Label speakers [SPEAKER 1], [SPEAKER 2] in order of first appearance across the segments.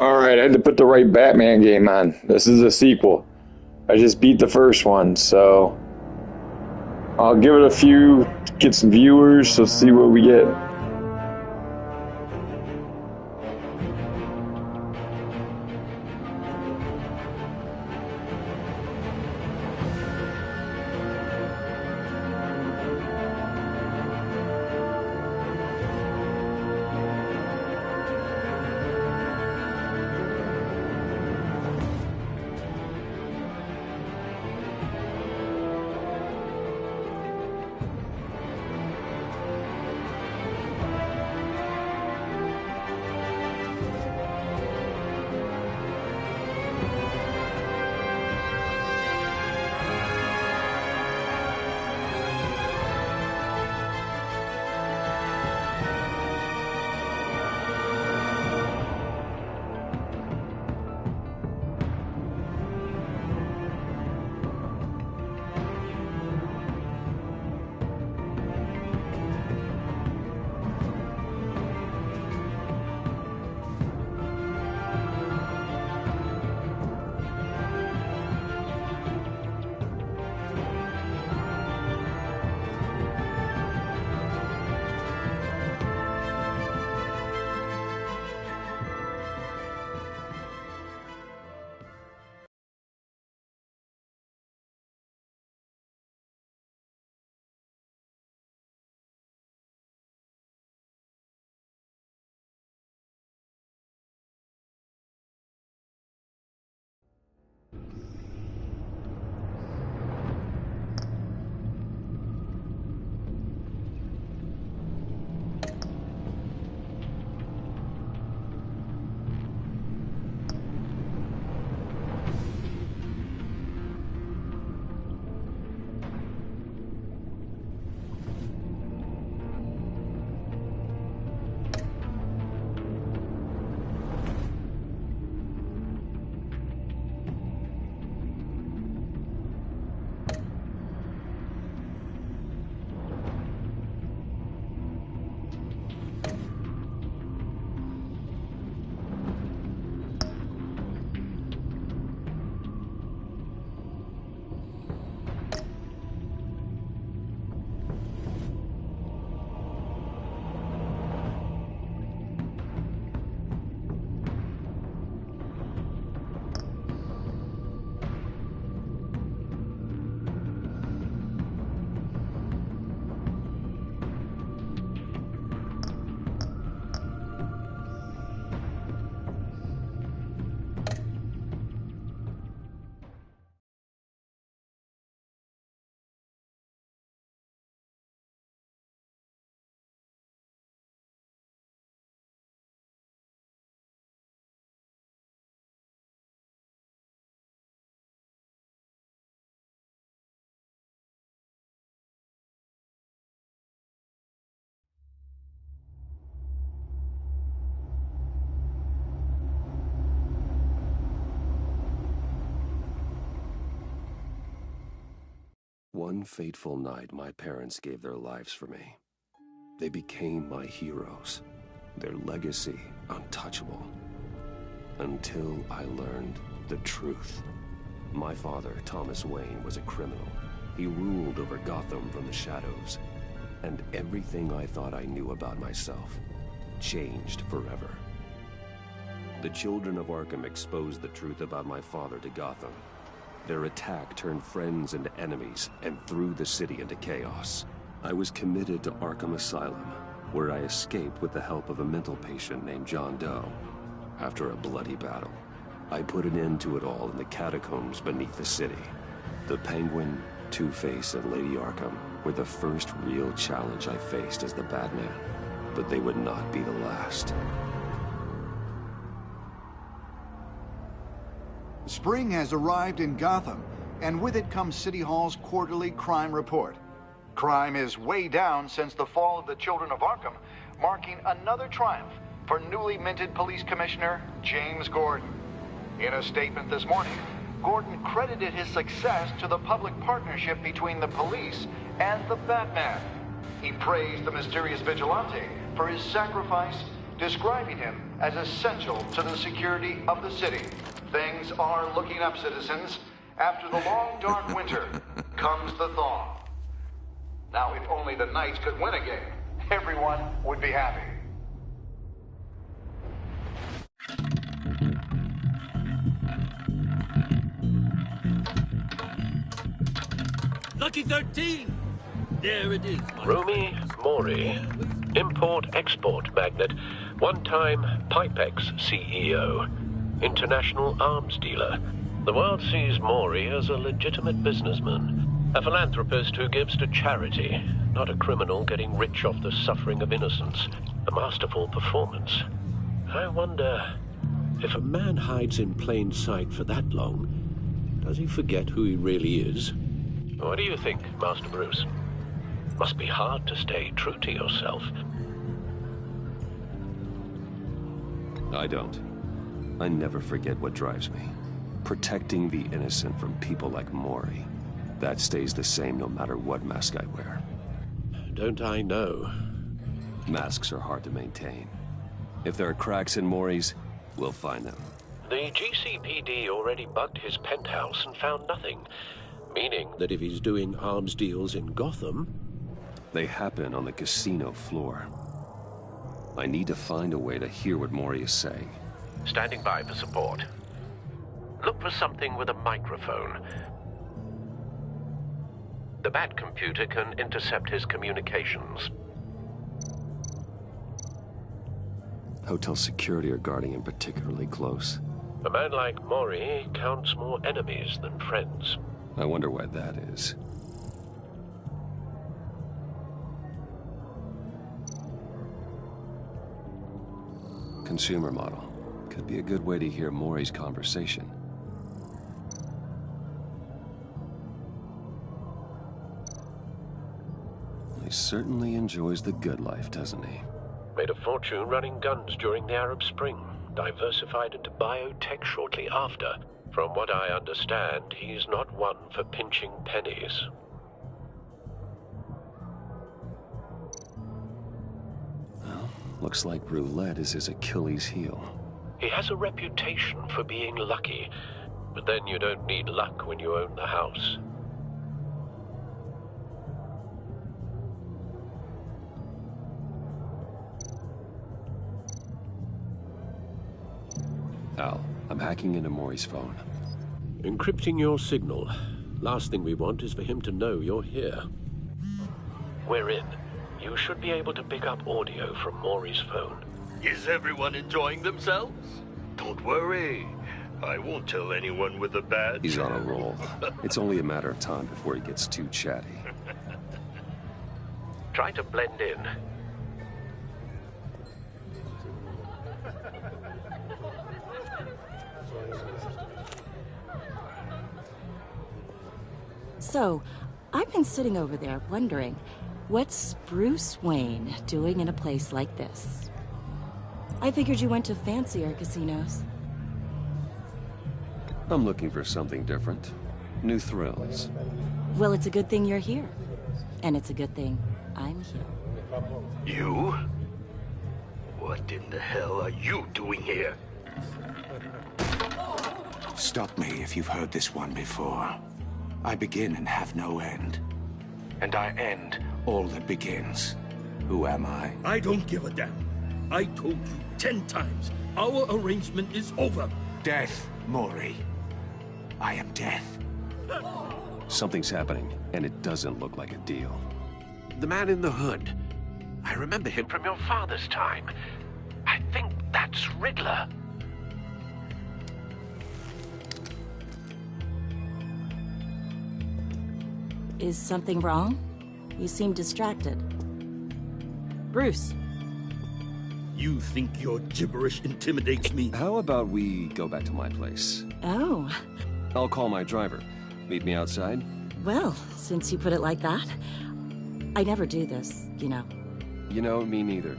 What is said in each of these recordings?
[SPEAKER 1] Alright, I had to put the right Batman game on. This is a sequel. I just beat the first one, so I'll give it a few, get some viewers, so see what we get.
[SPEAKER 2] One fateful night, my parents gave their lives for me. They became my heroes, their legacy untouchable. Until I learned the truth. My father, Thomas Wayne, was a criminal. He ruled over Gotham from the shadows. And everything I thought I knew about myself changed forever. The children of Arkham exposed the truth about my father to Gotham. Their attack turned friends into enemies and threw the city into chaos. I was committed to Arkham Asylum, where I escaped with the help of a mental patient named John Doe. After a bloody battle, I put an end to it all in the catacombs beneath the city. The Penguin, Two-Face, and Lady Arkham were the first real challenge I faced as the Batman, but they would not be the last.
[SPEAKER 3] Spring has arrived in Gotham, and with it comes City Hall's quarterly crime report. Crime is way down since the fall of the Children of Arkham, marking another triumph for newly minted Police Commissioner James Gordon. In a statement this morning, Gordon credited his success to the public partnership between the police and the Batman. He praised the mysterious vigilante for his sacrifice describing him as essential to the security of the city. Things are looking up, citizens. After the long, dark winter comes the thaw. Now, if only the Knights could win a game, everyone would be happy.
[SPEAKER 4] Lucky 13! There it is.
[SPEAKER 5] Rumi Mori, import-export magnate, one-time Pipex CEO, international arms dealer. The world sees Mori as a legitimate businessman, a philanthropist who gives to charity, not a criminal getting rich off the suffering of innocence. A masterful performance. I wonder, if a man hides in plain sight for that long, does he forget who he really is? What do you think, Master Bruce? Must be hard to stay true to yourself.
[SPEAKER 2] I don't. I never forget what drives me. Protecting the innocent from people like Mori. That stays the same no matter what mask I wear.
[SPEAKER 5] Don't I know?
[SPEAKER 2] Masks are hard to maintain. If there are cracks in Mori's, we'll find them.
[SPEAKER 5] The GCPD already bugged his penthouse and found nothing. Meaning that if he's doing arms deals in Gotham...
[SPEAKER 2] They happen on the casino floor. I need to find a way to hear what Mori is saying.
[SPEAKER 5] Standing by for support. Look for something with a microphone. The Bat computer can intercept his communications.
[SPEAKER 2] Hotel security are guarding him particularly close.
[SPEAKER 5] A man like Mori counts more enemies than friends.
[SPEAKER 2] I wonder why that is. Consumer model. Could be a good way to hear Mori's conversation. He certainly enjoys the good life, doesn't he?
[SPEAKER 5] Made a fortune running guns during the Arab Spring. Diversified into biotech shortly after. From what I understand, he's not one for pinching pennies.
[SPEAKER 2] Well, looks like roulette is his Achilles heel.
[SPEAKER 5] He has a reputation for being lucky, but then you don't need luck when you own the house.
[SPEAKER 2] Al, I'm hacking into Mori's phone.
[SPEAKER 5] Encrypting your signal. Last thing we want is for him to know you're here. We're in. You should be able to pick up audio from Mori's phone.
[SPEAKER 4] Is everyone enjoying themselves? Don't worry. I won't tell anyone with a badge.
[SPEAKER 2] He's on a roll. It's only a matter of time before he gets too chatty.
[SPEAKER 5] Try to blend in.
[SPEAKER 6] So, I've been sitting over there wondering, what's Bruce Wayne doing in a place like this? I figured you went to fancier casinos.
[SPEAKER 2] I'm looking for something different. New thrills.
[SPEAKER 6] Well, it's a good thing you're here. And it's a good thing I'm here.
[SPEAKER 4] You? What in the hell are you doing here?
[SPEAKER 7] Stop me if you've heard this one before. I begin and have no end. And I end all that begins. Who am I?
[SPEAKER 4] I don't give a damn. I told you 10 times. Our arrangement is over.
[SPEAKER 7] Death, Mori. I am death.
[SPEAKER 2] Something's happening, and it doesn't look like a deal.
[SPEAKER 5] The man in the hood. I remember him from your father's time. I think that's Riddler.
[SPEAKER 6] Is something wrong? You seem distracted. Bruce.
[SPEAKER 4] You think your gibberish intimidates me?
[SPEAKER 2] How about we go back to my place?
[SPEAKER 6] Oh.
[SPEAKER 2] I'll call my driver. Meet me outside?
[SPEAKER 6] Well, since you put it like that, I never do this, you know.
[SPEAKER 2] You know, me neither.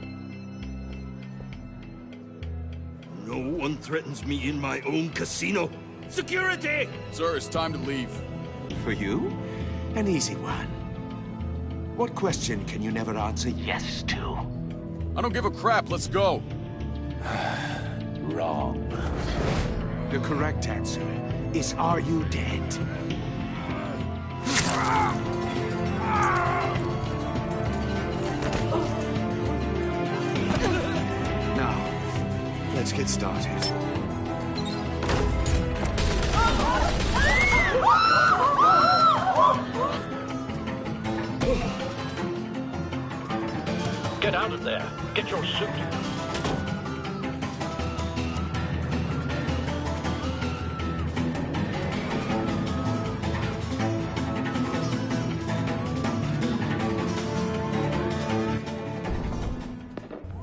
[SPEAKER 4] No one threatens me in my own casino. Security!
[SPEAKER 8] Sir, it's time to leave.
[SPEAKER 7] For you? An easy one. What question can you never answer yes to?
[SPEAKER 8] I don't give a crap. Let's go.
[SPEAKER 7] Wrong. The correct answer is, are you dead? Now, let's get started.
[SPEAKER 5] Get out of there. Get your suit.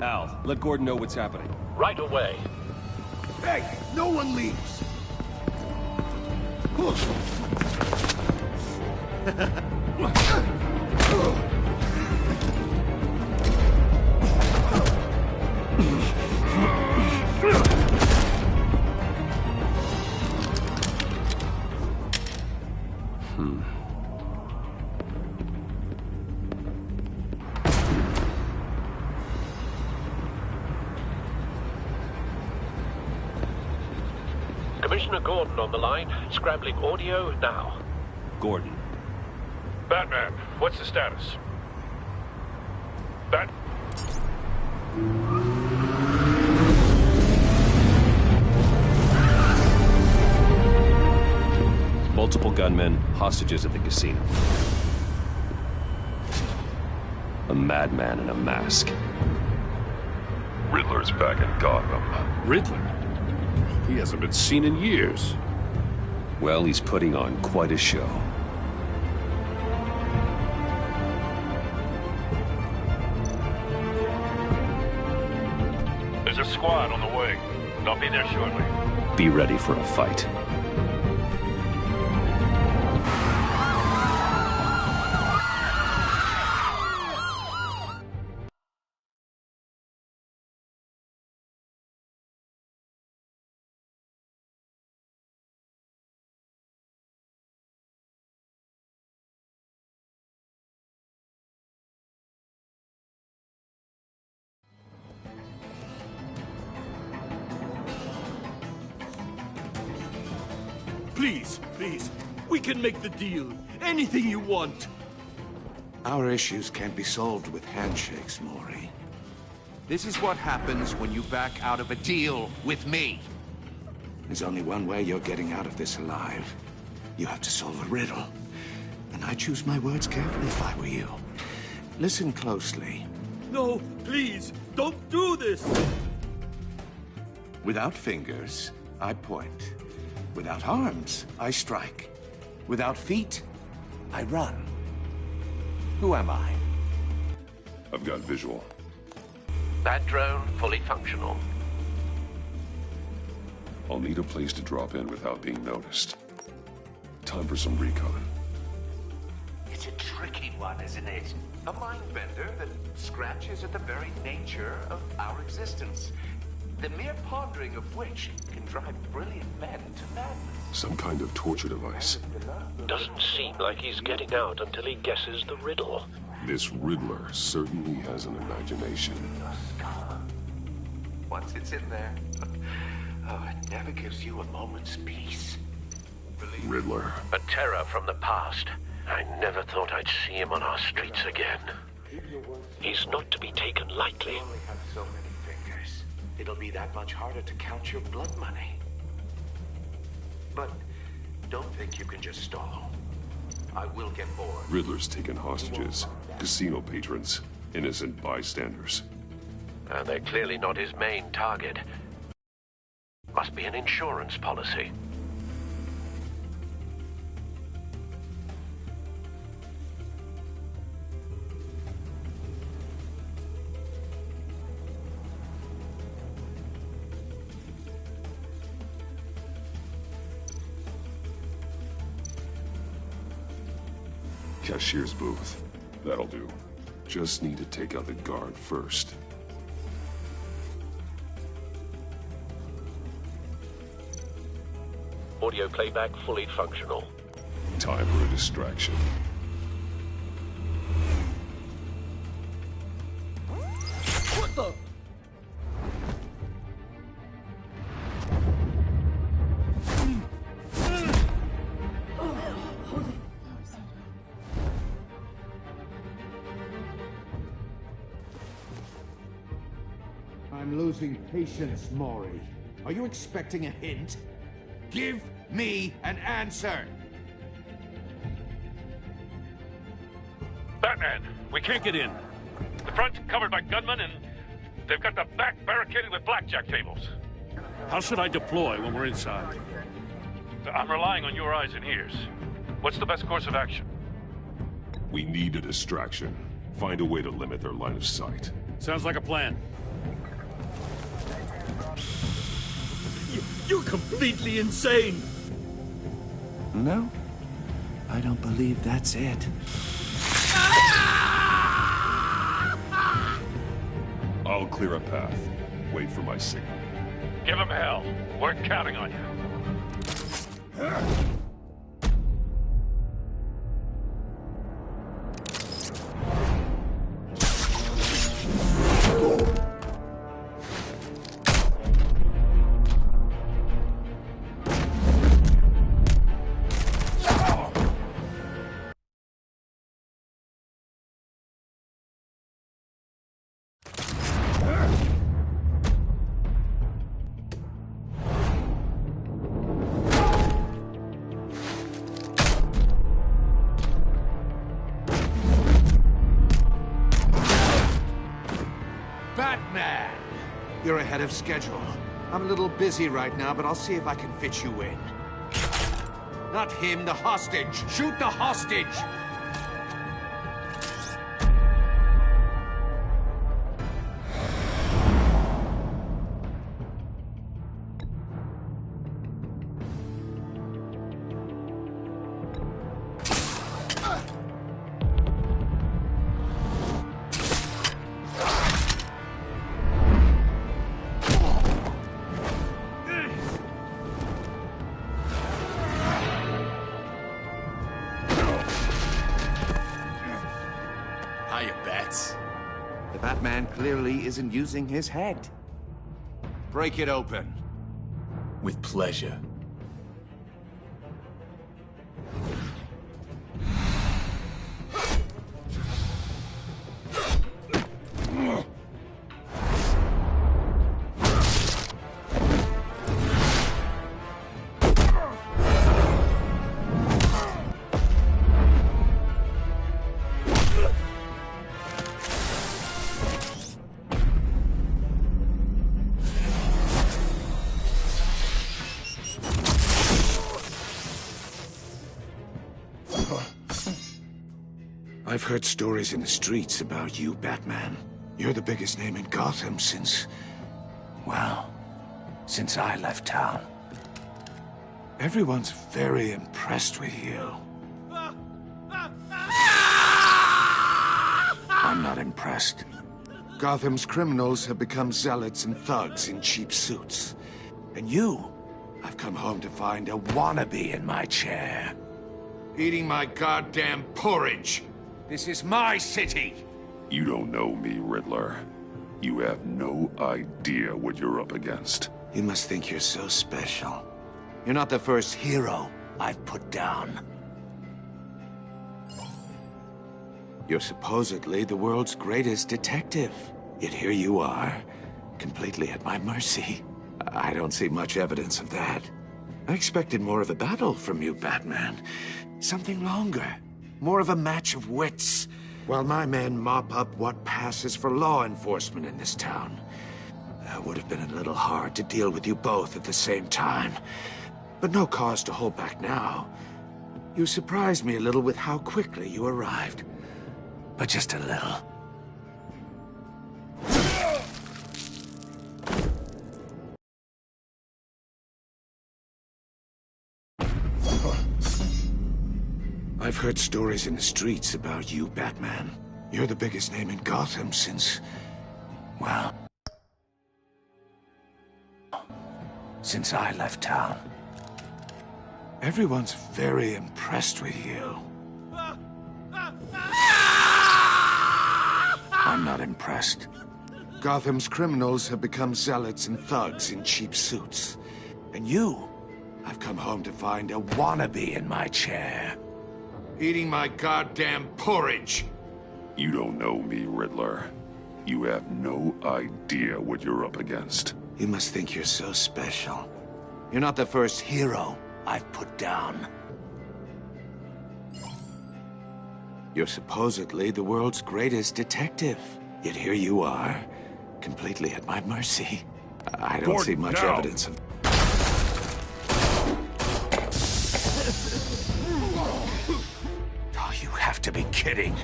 [SPEAKER 2] Al, let Gordon know what's happening.
[SPEAKER 5] Right away.
[SPEAKER 7] Hey, no one leaves!
[SPEAKER 5] Commissioner Gordon on the line. Scrambling audio now.
[SPEAKER 2] Gordon.
[SPEAKER 8] Batman, what's the status?
[SPEAKER 2] Multiple gunmen, hostages at the casino. A madman in a mask.
[SPEAKER 8] Riddler's back in Gotham.
[SPEAKER 9] Riddler? He hasn't been seen in years.
[SPEAKER 2] Well, he's putting on quite a show.
[SPEAKER 8] There's a squad on the way. I'll be there shortly.
[SPEAKER 2] Be ready for a fight.
[SPEAKER 10] Please, please, we can make the deal. Anything you want.
[SPEAKER 7] Our issues can't be solved with handshakes, Mori.
[SPEAKER 11] This is what happens when you back out of a deal with me.
[SPEAKER 7] There's only one way you're getting out of this alive. You have to solve a riddle. And I choose my words carefully if I were you. Listen closely.
[SPEAKER 10] No, please, don't do this.
[SPEAKER 7] Without fingers, I point. Without arms, I strike. Without feet, I run. Who am I?
[SPEAKER 8] I've got visual.
[SPEAKER 5] That drone fully functional.
[SPEAKER 8] I'll need a place to drop in without being noticed. Time for some recon.
[SPEAKER 11] It's a tricky one, isn't it? A mind bender that scratches at the very nature of our existence. The mere pondering of which can drive brilliant men to madness.
[SPEAKER 8] Some kind of torture device.
[SPEAKER 5] Doesn't seem like he's getting out until he guesses the riddle.
[SPEAKER 8] This Riddler certainly has an imagination.
[SPEAKER 11] Once it's in there, oh, it never gives you a moment's peace.
[SPEAKER 8] Riddler.
[SPEAKER 5] A terror from the past. I never thought I'd see him on our streets again. He's not to be taken lightly.
[SPEAKER 11] You only have so many fingers. It'll be that much harder to count your blood money. But don't think you can just stall. I will get bored.
[SPEAKER 8] Riddler's taken hostages, casino patrons, innocent bystanders.
[SPEAKER 5] And they're clearly not his main target. Must be an insurance policy.
[SPEAKER 8] Cashier's booth. That'll do. Just need to take out the guard first.
[SPEAKER 5] Audio playback fully functional.
[SPEAKER 8] Time for a distraction.
[SPEAKER 10] What the?
[SPEAKER 7] losing patience, Mori. Are you expecting a hint? Give me an answer!
[SPEAKER 9] Batman, we can't get in. The front's covered by gunmen, and they've got the back barricaded with blackjack tables. How should I deploy when we're inside? I'm relying on your eyes and ears. What's the best course of action?
[SPEAKER 8] We need a distraction. Find a way to limit their line of sight.
[SPEAKER 9] Sounds like a plan.
[SPEAKER 10] You're completely insane!
[SPEAKER 7] No, I don't believe that's it.
[SPEAKER 8] I'll clear a path. Wait for my signal.
[SPEAKER 9] Give him hell. We're counting on you.
[SPEAKER 7] Batman! You're ahead of schedule. I'm a little busy right now, but I'll see if I can fit you in. Not him, the hostage! Shoot the hostage!
[SPEAKER 10] Hiya, Bats.
[SPEAKER 7] The Batman clearly isn't using his head. Break it open.
[SPEAKER 10] With pleasure.
[SPEAKER 7] I've heard stories in the streets about you, Batman. You're the biggest name in Gotham since... well, since I left town. Everyone's very impressed with you. I'm not impressed. Gotham's criminals have become zealots and thugs in cheap suits. And you, I've come home to find a wannabe in my chair. Eating my goddamn porridge. This is my city!
[SPEAKER 8] You don't know me, Riddler. You have no idea what you're up against.
[SPEAKER 7] You must think you're so special. You're not the first hero I've put down. You're supposedly the world's greatest detective. Yet here you are, completely at my mercy. I don't see much evidence of that. I expected more of a battle from you, Batman. Something longer. More of a match of wits, while my men mop up what passes for law enforcement in this town. It would have been a little hard to deal with you both at the same time. But no cause to hold back now. You surprised me a little with how quickly you arrived. But just a little. I've heard stories in the streets about you, Batman. You're the biggest name in Gotham since... well... since I left town. Everyone's very impressed with you. I'm not impressed. Gotham's criminals have become zealots and thugs in cheap suits. And you, I've come home to find a wannabe in my chair. Eating my goddamn porridge.
[SPEAKER 8] You don't know me, Riddler. You have no idea what you're up against.
[SPEAKER 7] You must think you're so special. You're not the first hero I've put down. You're supposedly the world's greatest detective. Yet here you are, completely at my mercy. I don't see much evidence of... Oh, you have to be kidding.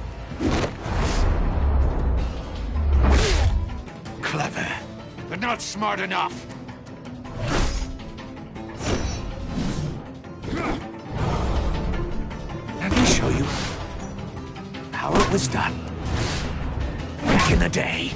[SPEAKER 7] Clever, but not smart enough. Let me show you how it was done back in the day.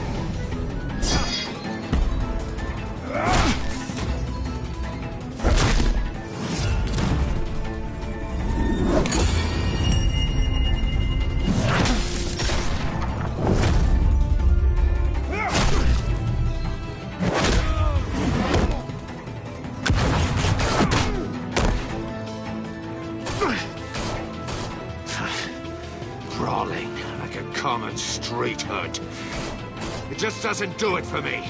[SPEAKER 7] Brawling like a common street hood. It just doesn't do it for me.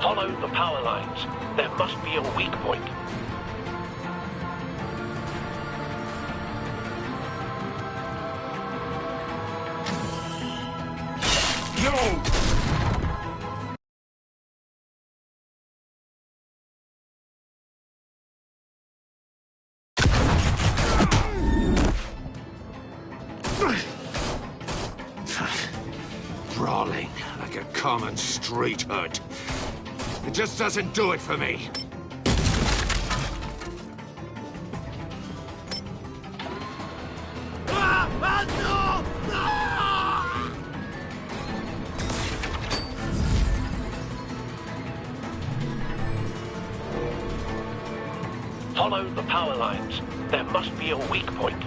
[SPEAKER 5] Follow the power lines. There must be a weak point.
[SPEAKER 8] No!
[SPEAKER 7] Brawling like a common street hood. It just doesn't do it for me.
[SPEAKER 5] Follow the power lines. There must be a weak point.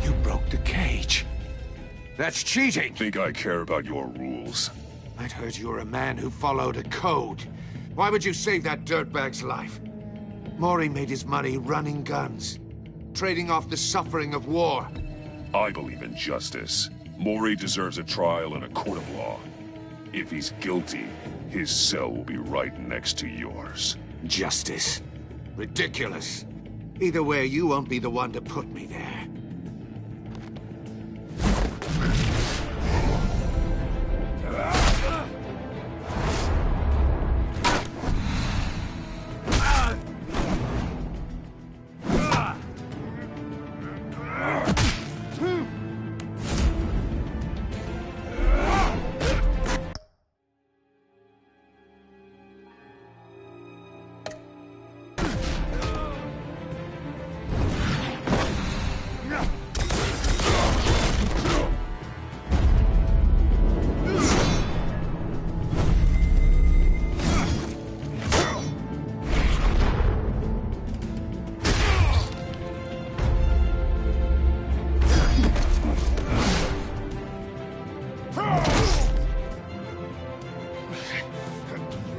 [SPEAKER 7] You broke the cage. That's cheating.
[SPEAKER 8] Think I care about your rules?
[SPEAKER 7] I'd heard you were a man who followed a code. Why would you save that dirtbag's life? Mori made his money running guns, trading off the suffering of war.
[SPEAKER 8] I believe in justice. Mori deserves a trial in a court of law. If he's guilty, his cell will be right next to yours.
[SPEAKER 7] Justice? Ridiculous. Either way, you won't be the one to put me there.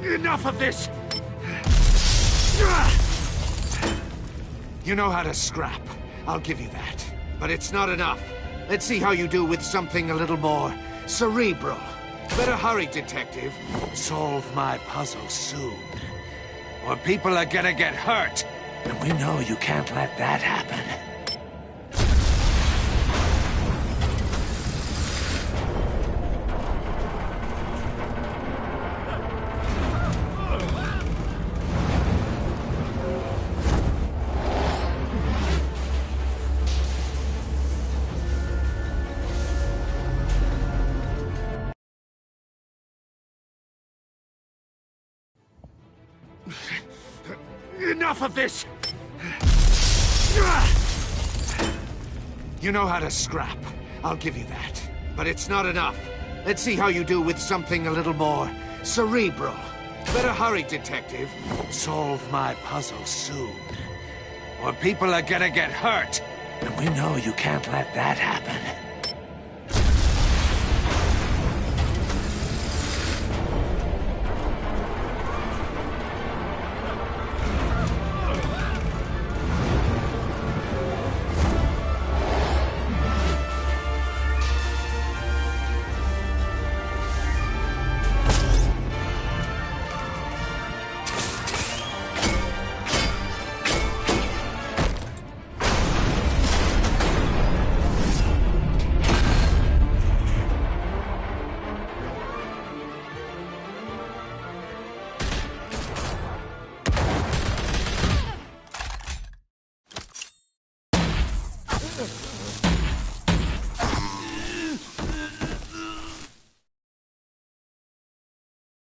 [SPEAKER 7] Enough of this! You know how to scrap. I'll give you that. But it's not enough. Let's see how you do with something a little more cerebral. Better hurry, detective. Solve my puzzle soon. Or people are gonna get hurt. And we know you can't let that happen. enough of this! You know how to scrap. I'll give you that. But it's not enough. Let's see how you do with something a little more cerebral. Better hurry, detective. Solve my puzzle soon. Or people are gonna get hurt. And we know you can't let that happen.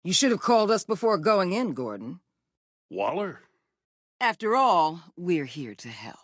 [SPEAKER 12] You should have called us before going in, Gordon.
[SPEAKER 9] Waller?
[SPEAKER 12] After all, we're here to help.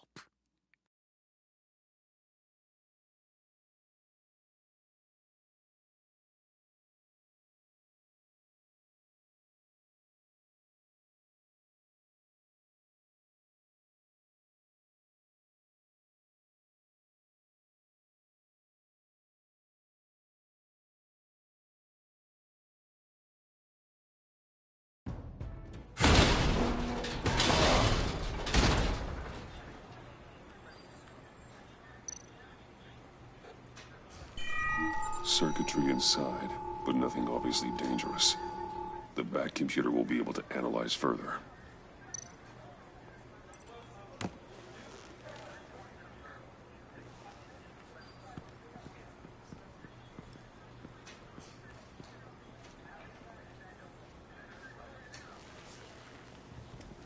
[SPEAKER 8] Circuitry inside, but nothing obviously dangerous. The back computer will be able to analyze further.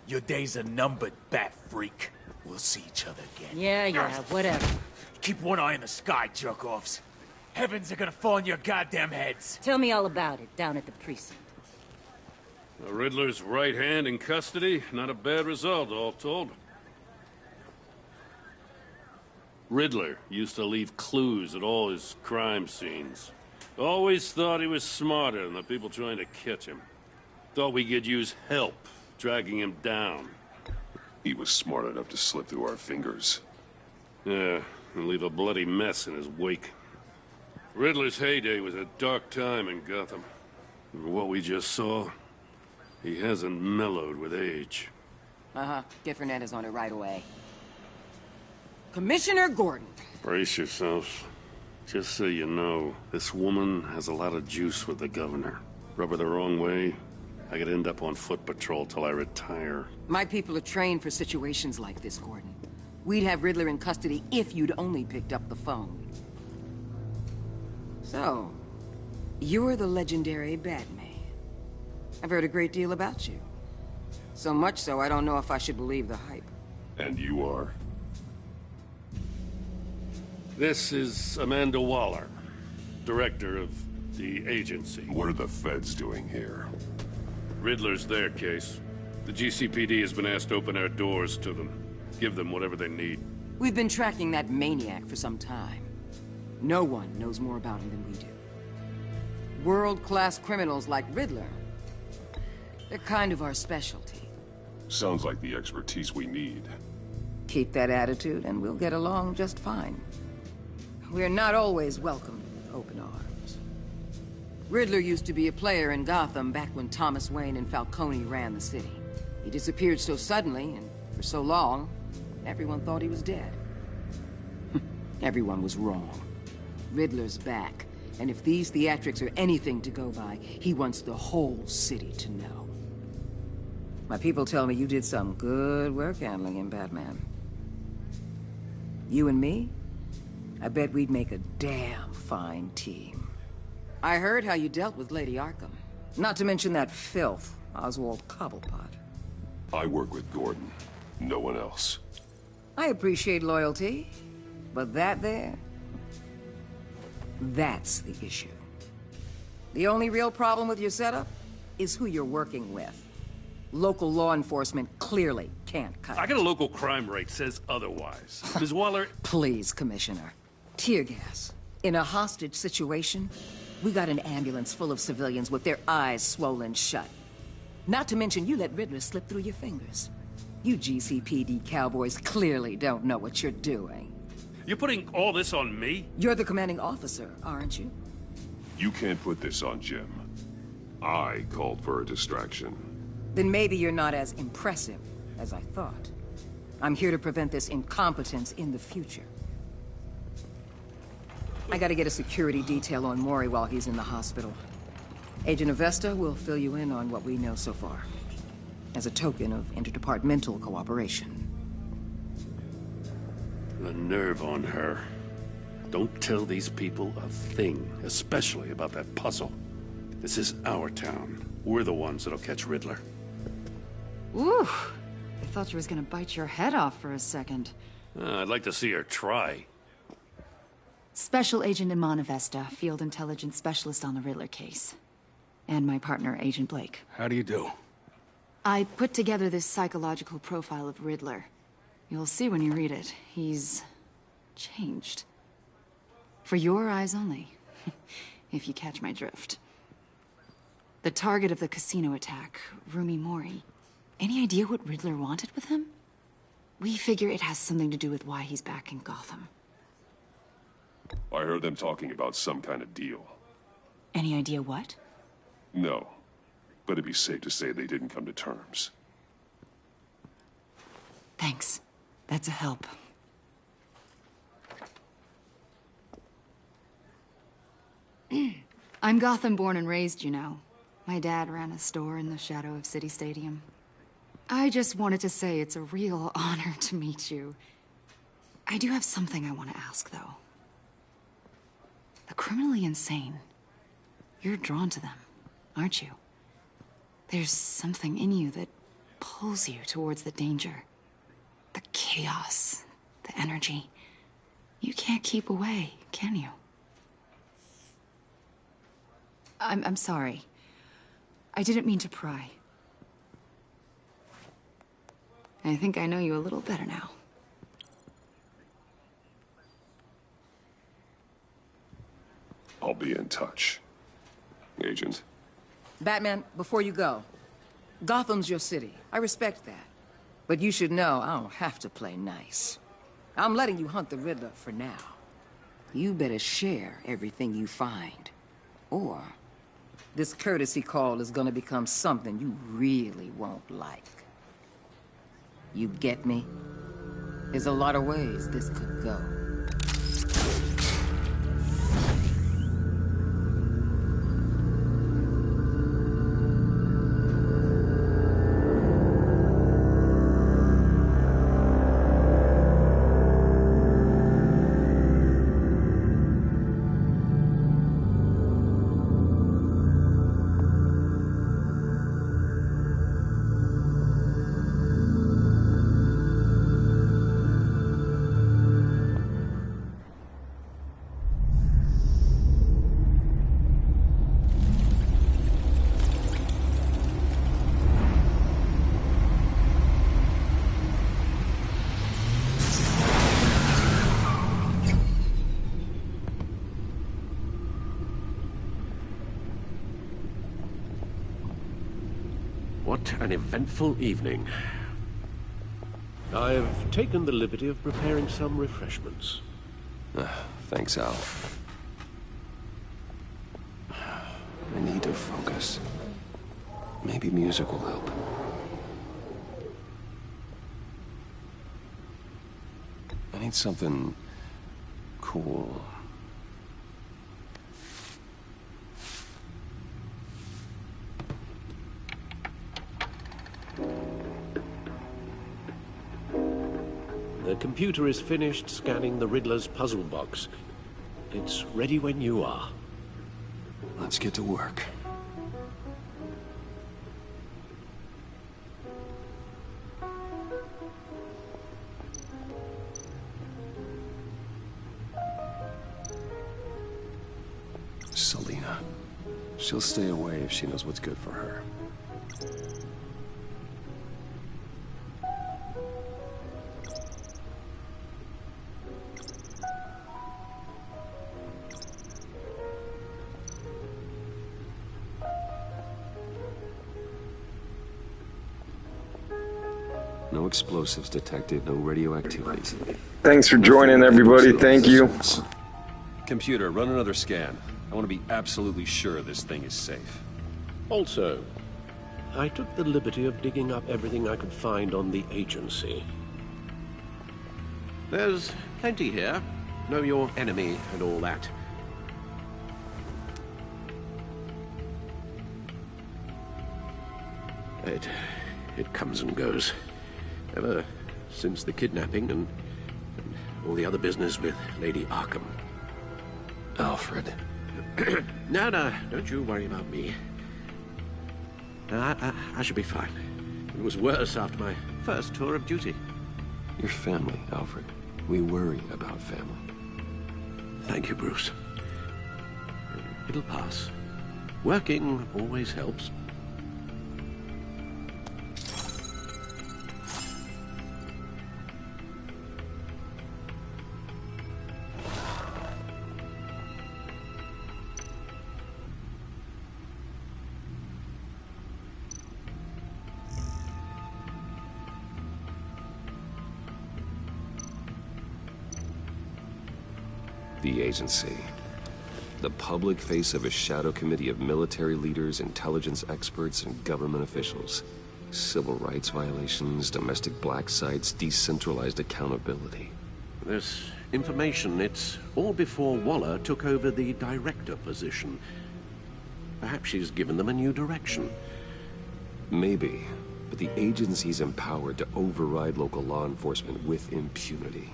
[SPEAKER 10] Your days are numbered, bat freak. We'll see each other again.
[SPEAKER 12] Yeah, whatever.
[SPEAKER 10] Keep one eye in the sky, jerk-offs. Heavens are gonna fall on your goddamn heads.
[SPEAKER 6] Tell me all about it down at the precinct.
[SPEAKER 9] The Riddler's right hand in custody. Not a bad result, all told. Riddler used to leave clues at all his crime scenes. Always thought he was smarter than the people trying to catch him. Thought we could use help dragging him down.
[SPEAKER 8] He was smart enough to slip through our fingers.
[SPEAKER 9] Yeah, and leave a bloody mess in his wake. Riddler's heyday was a dark time in Gotham. And what we just saw, he hasn't mellowed with age.
[SPEAKER 12] Uh-huh. Get Fernandez on it right away. Commissioner Gordon.
[SPEAKER 9] Brace yourselves. Just so you know, this woman has a lot of juice with the governor. Rub her the wrong way, I could end up on foot patrol till I retire.
[SPEAKER 12] My people are trained for situations like this, Gordon. We'd have Riddler in custody if you'd only picked up the phone. So, you're the legendary Batman. I've heard a great deal about you. So much so, I don't know if I should believe the hype.
[SPEAKER 8] And you are?
[SPEAKER 9] This is Amanda Waller, director of the agency.
[SPEAKER 8] What are the feds doing here?
[SPEAKER 9] Riddler's their case. The GCPD has been asked to open our doors to them. Give them whatever they need.
[SPEAKER 12] We've been tracking that maniac for some time. No one knows more about him than we do. World-class criminals like Riddler. They're kind of our specialty.
[SPEAKER 8] Sounds like the expertise we need.
[SPEAKER 12] Keep that attitude and we'll get along just fine. We're not always welcomed with open arms. Riddler used to be a player in Gotham back when Thomas Wayne and Falcone ran the city. He disappeared so suddenly and for so long, everyone thought he was dead. Everyone was wrong. Riddler's back, and if these theatrics are anything to go by, he wants the whole city to know. My people tell me you did some good work handling him, Batman. You and me? I bet we'd make a damn fine team. I heard how you dealt with Lady Arkham. Not to mention that filth, Oswald Cobblepot.
[SPEAKER 8] I work with Gordon. No one else.
[SPEAKER 12] I appreciate loyalty, but that there... that's the issue. The only real problem with your setup is who you're working with. Local law enforcement clearly can't cut
[SPEAKER 9] I
[SPEAKER 12] it.
[SPEAKER 9] got a local crime rate says otherwise. Ms. Waller...
[SPEAKER 12] Please, Commissioner. Tear gas. In a hostage situation, we got an ambulance full of civilians with their eyes swollen shut. Not to mention you let Riddler slip through your fingers. You GCPD cowboys clearly don't know what you're doing.
[SPEAKER 9] You're putting all this on me?
[SPEAKER 12] You're the commanding officer, aren't you?
[SPEAKER 8] You can't put this on Jim. I called for a distraction.
[SPEAKER 12] Then maybe you're not as impressive as I thought. I'm here to prevent this incompetence in the future. I gotta get a security detail on Mori while he's in the hospital. Agent Avesta will fill you in on what we know so far, as a token of interdepartmental cooperation.
[SPEAKER 9] The nerve on her. Don't tell these people a thing, especially about that puzzle. This is our town. We're the ones that'll catch Riddler.
[SPEAKER 13] Ooh, I thought she was gonna bite your head off for a second.
[SPEAKER 9] I'd like to see her try.
[SPEAKER 13] Special Agent Iman Avesta, Field Intelligence Specialist on the Riddler case. And my partner, Agent Blake.
[SPEAKER 9] How do you do?
[SPEAKER 13] I put together this psychological profile of Riddler. You'll see when you read it. He's changed. For your eyes only, if you catch my drift. The target of the casino attack, Rumi Mori. Any idea what Riddler wanted with him? We figure it has something to do with why he's back in Gotham.
[SPEAKER 8] I heard them talking about some kind of deal.
[SPEAKER 13] Any idea what?
[SPEAKER 8] No, but it'd be safe to say they didn't come to terms.
[SPEAKER 13] Thanks. That's a help. I'm Gotham born and raised, you know. My dad ran a store in the shadow of City Stadium. I just wanted to say it's a real honor to meet you. I do have something I want to ask, though. The criminally insane. You're drawn to them, aren't you? There's something in you that pulls you towards the danger. The chaos, the energy. You can't keep away, can you? I'm sorry. I didn't mean to pry. I think I know you a little better now.
[SPEAKER 8] I'll be in touch, Agent.
[SPEAKER 12] Batman, before you go, Gotham's your city. I respect that. But you should know I don't have to play nice. I'm letting you hunt the Riddler for now. You better share everything you find. Or this courtesy call is gonna become something you really won't like. You get me? There's a lot of ways this could go.
[SPEAKER 5] What an eventful evening. I've taken the liberty of preparing some refreshments.
[SPEAKER 2] Thanks, Al. I need to focus. Maybe music will help. I need something cool.
[SPEAKER 5] The computer is finished scanning the Riddler's puzzle box. It's ready when you are.
[SPEAKER 2] Let's get to work. Selina. She'll stay away if she knows what's good for her. No explosives detected, no radioactivity.
[SPEAKER 1] Thanks for joining, everybody. Thank you.
[SPEAKER 2] Computer, run another scan. I want to be absolutely sure this thing is safe.
[SPEAKER 5] Also, I took the liberty of digging up everything I could find on the agency. There's plenty here. Know your enemy and all that. It comes and goes. Ever since the kidnapping and all the other business with Lady Arkham.
[SPEAKER 2] Alfred.
[SPEAKER 5] No, don't you worry about me. I should be fine. It was worse after my first tour of duty.
[SPEAKER 2] Your family, Alfred. We worry about family.
[SPEAKER 5] Thank you, Bruce. It'll pass. Working always helps.
[SPEAKER 2] The agency. The public face of a shadow committee of military leaders, intelligence experts, and government officials. Civil rights violations, domestic black sites, decentralized accountability.
[SPEAKER 5] This information, it's all before Waller took over the director position. Perhaps she's given them a new direction.
[SPEAKER 2] Maybe, but the agency's empowered to override local law enforcement with impunity.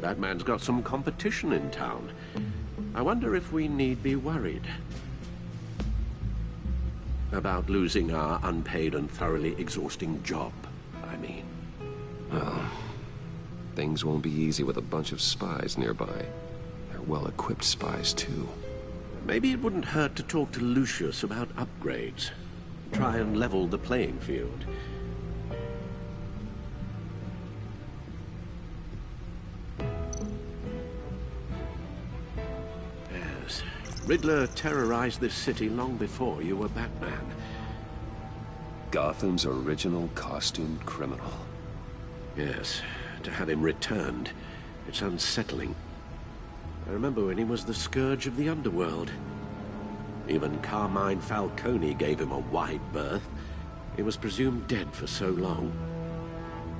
[SPEAKER 5] That man's got some competition in town. I wonder if we need be worried about losing our unpaid and thoroughly exhausting job, I mean.
[SPEAKER 2] Well, things won't be easy with a bunch of spies nearby. They're well-equipped spies, too.
[SPEAKER 5] Maybe it wouldn't hurt to talk to Lucius about upgrades. Try and level the playing field. Riddler terrorized this city long before you were Batman.
[SPEAKER 2] Gotham's original costumed criminal.
[SPEAKER 5] Yes, to have him returned, it's unsettling. I remember when he was the scourge of the underworld. Even Carmine Falcone gave him a wide berth. He was presumed dead for so long.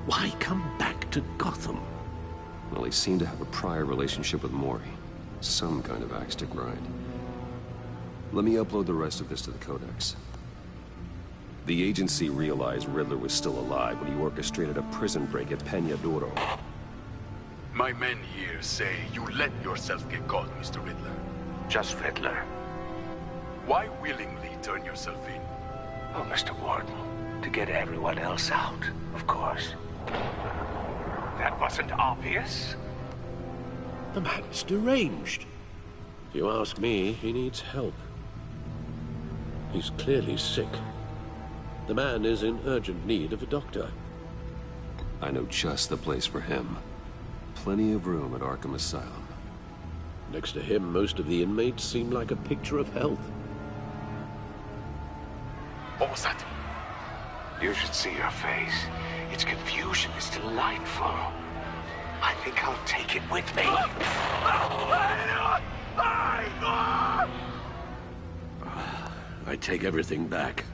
[SPEAKER 5] Why come back to Gotham?
[SPEAKER 2] Well, he seemed to have a prior relationship with Mori. Some kind of axe to grind. Let me upload the rest of this to the Codex. The agency realized Riddler was still alive when he orchestrated a prison break at Peñadoro.
[SPEAKER 14] My men here say you let yourself get caught, Mr. Riddler.
[SPEAKER 11] Just Riddler.
[SPEAKER 14] Why willingly turn yourself in?
[SPEAKER 11] Oh, Mr. Warden, to get everyone else out, of course. That wasn't obvious.
[SPEAKER 5] The man's deranged. If you ask me, he needs help. He's clearly sick. The man is in urgent need of a doctor.
[SPEAKER 2] I know just the place for him. Plenty of room at Arkham Asylum.
[SPEAKER 5] Next to him, most of the inmates seem like a picture of health.
[SPEAKER 14] What was that?
[SPEAKER 11] You should see your face. Its confusion is delightful. I think I'll take it with me.
[SPEAKER 5] I take everything back.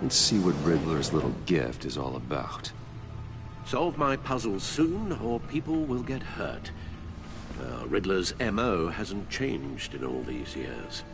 [SPEAKER 2] Let's see what Riddler's little gift is all about.
[SPEAKER 5] Solve my puzzles soon, or people will get hurt. Riddler's MO hasn't changed in all these years.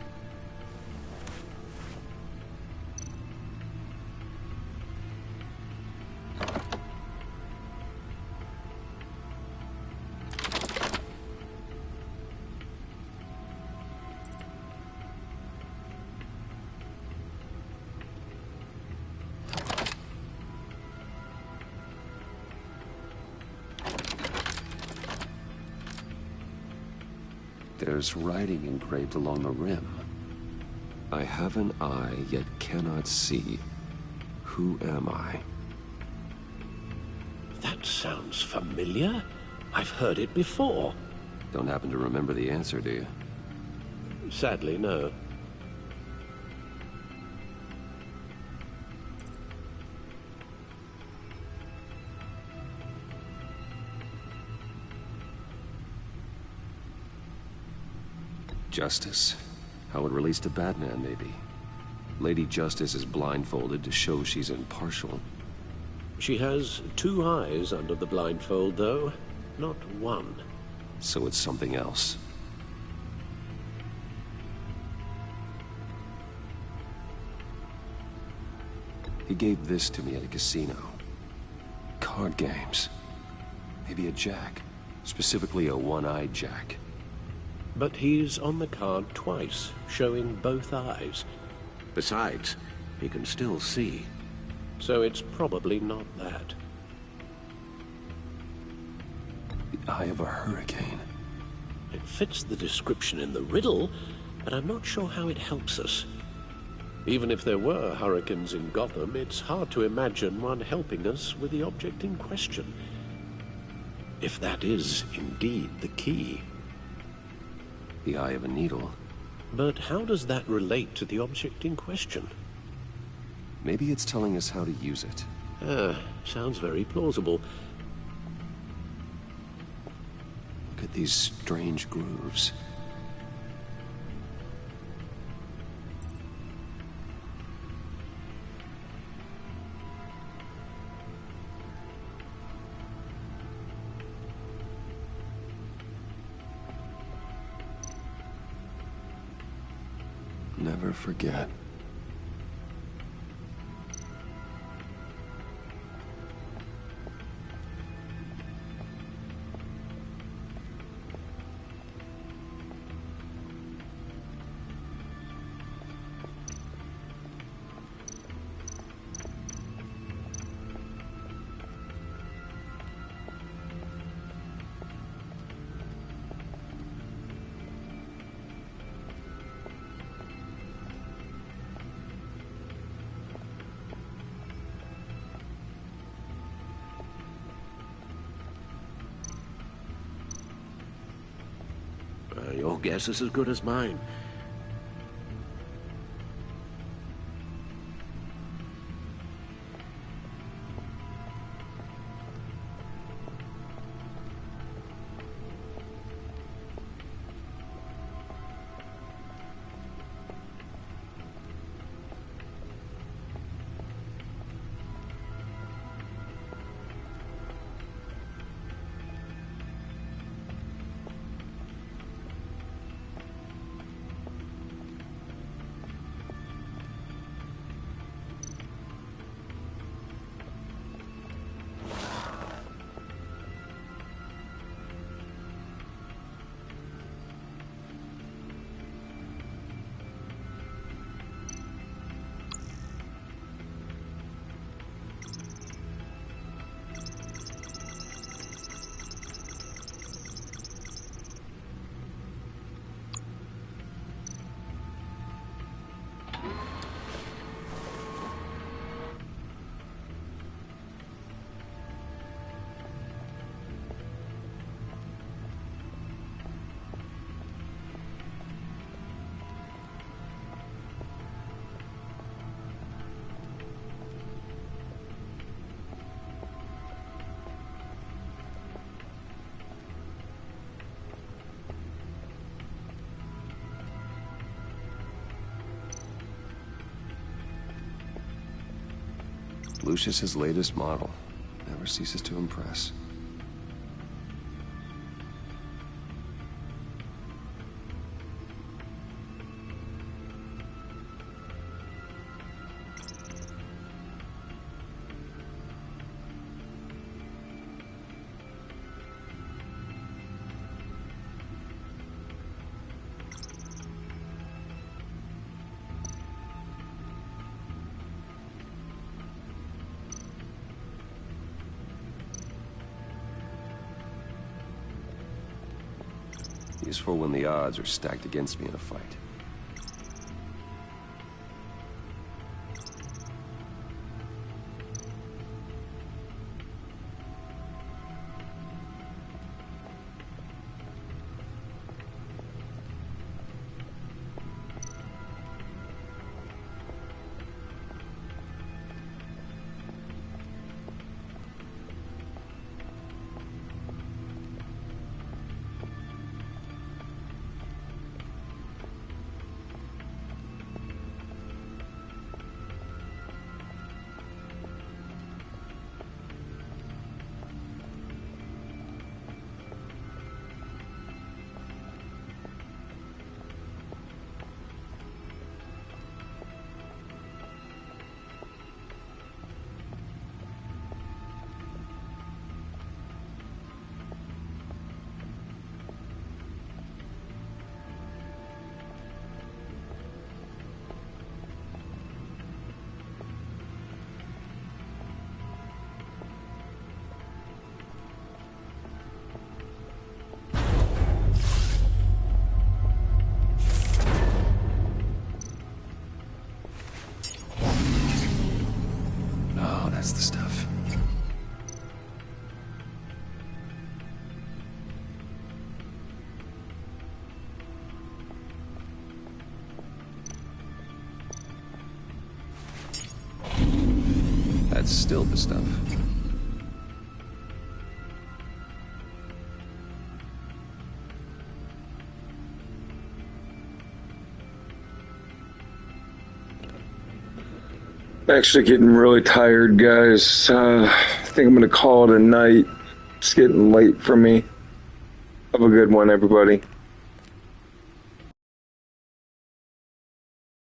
[SPEAKER 2] There's writing engraved along the rim. I have an eye, yet cannot see. Who am I?
[SPEAKER 5] That sounds familiar. I've heard it before.
[SPEAKER 2] Don't happen to remember the answer, do you?
[SPEAKER 5] Sadly, no.
[SPEAKER 2] Justice? How it relates to Batman, maybe. Lady Justice is blindfolded to show she's impartial.
[SPEAKER 5] She has 2 eyes under the blindfold, though, not 1.
[SPEAKER 2] So it's something else. He gave this to me at a casino. Card games. Maybe a jack. Specifically a one-eyed jack.
[SPEAKER 5] But he's on the card twice, showing both eyes. Besides, he can still see. So it's probably not that.
[SPEAKER 2] The eye of a hurricane.
[SPEAKER 5] It fits the description in the riddle, but I'm not sure how it helps us. Even if there were hurricanes in Gotham, it's hard to imagine one helping us with the object in question. If that is indeed the key.
[SPEAKER 2] The eye of a needle.
[SPEAKER 5] But how does that relate to the object in question?
[SPEAKER 2] Maybe it's telling us how to use it.
[SPEAKER 5] Sounds very plausible.
[SPEAKER 2] Look at these strange grooves. Never forget.
[SPEAKER 5] Your guess is as good as mine.
[SPEAKER 2] Lucius's latest model. Never ceases to impress. is for when the odds are stacked against me in a fight. That's the stuff. That's still the stuff.
[SPEAKER 1] Actually getting really tired, guys. I think I'm gonna call it a night. It's getting late for me. Have a good one, everybody.